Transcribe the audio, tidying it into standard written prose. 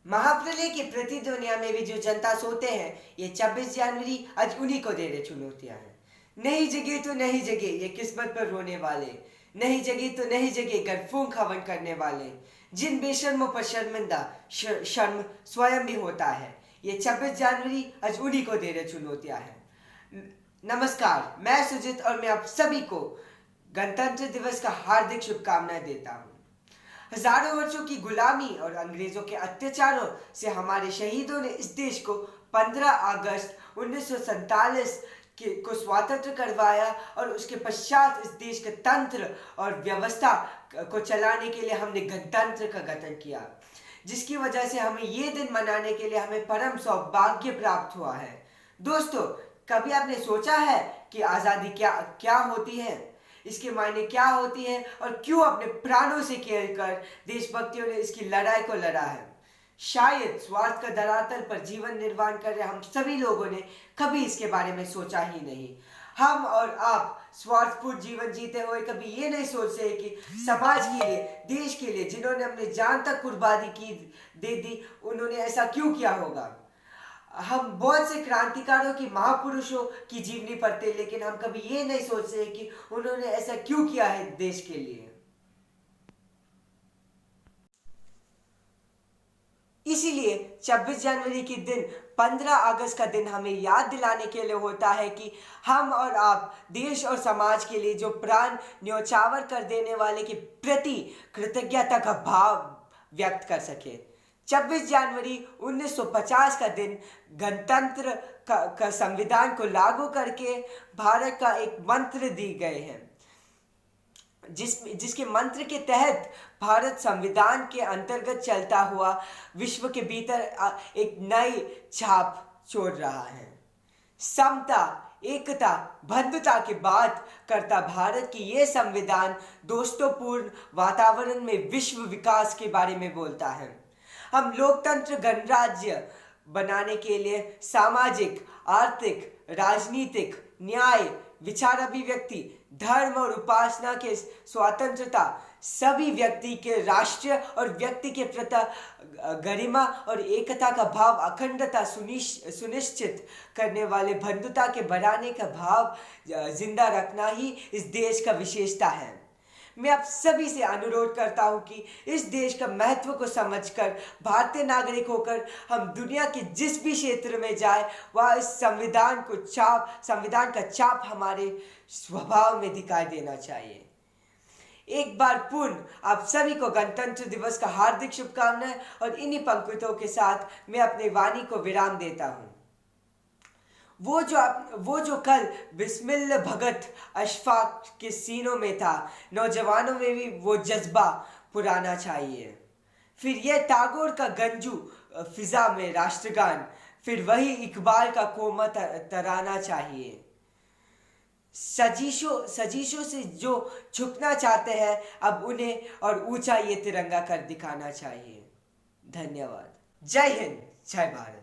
महाप्रलय की प्रतिध्वनिया में भी जो जनता सोते हैं, ये 26 जनवरी आज उन्हीं को दे रहे चुनौतियां हैं। नहीं जगे तो नहीं जगे ये किस्मत पर रोने वाले, नहीं जगे तो नहीं जगे गरफूंक हवन करने वाले, जिन बेशर्मों पर शर्मिंदा शर्म स्वयं भी होता है। ये 26 जनवरी आज उन्हीं को दे रहे चुनौतियां हैं। नमस्कार, मैं सुजित और मैं आप सभी को गणतंत्र दिवस का हार्दिक शुभकामनाएं देता हूँ। हजारों वर्षों की गुलामी और अंग्रेजों के अत्याचारों से हमारे शहीदों ने इस देश को 15 अगस्त 1947 को स्वतंत्र करवाया और उसके पश्चात इस देश के तंत्र और व्यवस्था को चलाने के लिए हमने गणतंत्र का गठन किया, जिसकी वजह से हमें ये दिन मनाने के लिए हमें परम सौभाग्य प्राप्त हुआ है। दोस्तों, कभी आपने सोचा है कि आज़ादी क्या क्या होती है, इसके मायने क्या होती है और क्यों अपने प्राणों से खेल कर देशभक्तियों ने इसकी लड़ाई को लड़ा है? शायद स्वार्थ का धरातल पर जीवन निर्वाह कर रहे हम सभी लोगों ने कभी इसके बारे में सोचा ही नहीं। हम और आप स्वार्थपूर्ण जीवन जीते हुए कभी ये नहीं सोचते कि समाज के लिए, देश के लिए जिन्होंने अपनी जान तक कुर्बानी की दे दी, उन्होंने ऐसा क्यों किया होगा। हम बहुत से क्रांतिकारों की, महापुरुषों की जीवनी पढ़ते, लेकिन हम कभी ये नहीं सोचते कि उन्होंने ऐसा क्यों किया है देश के लिए। इसीलिए 26 जनवरी के दिन, 15 अगस्त का दिन हमें याद दिलाने के लिए होता है कि हम और आप देश और समाज के लिए जो प्राण न्यौछावर कर देने वाले के प्रति कृतज्ञता का भाव व्यक्त कर सके। 26 जनवरी 1950 का दिन गणतंत्र का संविधान को लागू करके भारत का एक मंत्र दी गए हैं, जिसके मंत्र के तहत भारत संविधान के अंतर्गत चलता हुआ विश्व के भीतर एक नई छाप छोड़ रहा है। समता, एकता, बंधुता की बात करता भारत की यह संविधान दोस्तोपूर्ण वातावरण में विश्व विकास के बारे में बोलता है। हम लोकतंत्र गणराज्य बनाने के लिए सामाजिक, आर्थिक, राजनीतिक, न्याय, विचार अभिव्यक्ति, धर्म और उपासना के स्वतंत्रता, सभी व्यक्ति के राष्ट्र और व्यक्ति के प्रति गरिमा और एकता का भाव, अखंडता सुनिश्चित करने वाले बंधुता के बढ़ाने का भाव जिंदा रखना ही इस देश का विशेषता है। मैं आप सभी से अनुरोध करता हूं कि इस देश का महत्व को समझकर भारतीय नागरिक होकर हम दुनिया के जिस भी क्षेत्र में जाए, वह इस संविधान का छाप हमारे स्वभाव में दिखाई देना चाहिए। एक बार पुनः आप सभी को गणतंत्र दिवस का हार्दिक शुभकामनाएं और इन्हीं पंक्तियों के साथ मैं अपनी वाणी को विराम देता हूं। वो जो कल बिस्मिल्लाह भगत अशफाक के सीनों में था, नौजवानों में भी वो जज्बा पुराना चाहिए। फिर यह टैगोर का गंजू फिजा में राष्ट्रगान, फिर वही इकबाल का कोमा तराना चाहिए। सजीशों से जो झुकना चाहते हैं, अब उन्हें और ऊंचा ये तिरंगा कर दिखाना चाहिए। धन्यवाद। जय हिंद, जय भारत।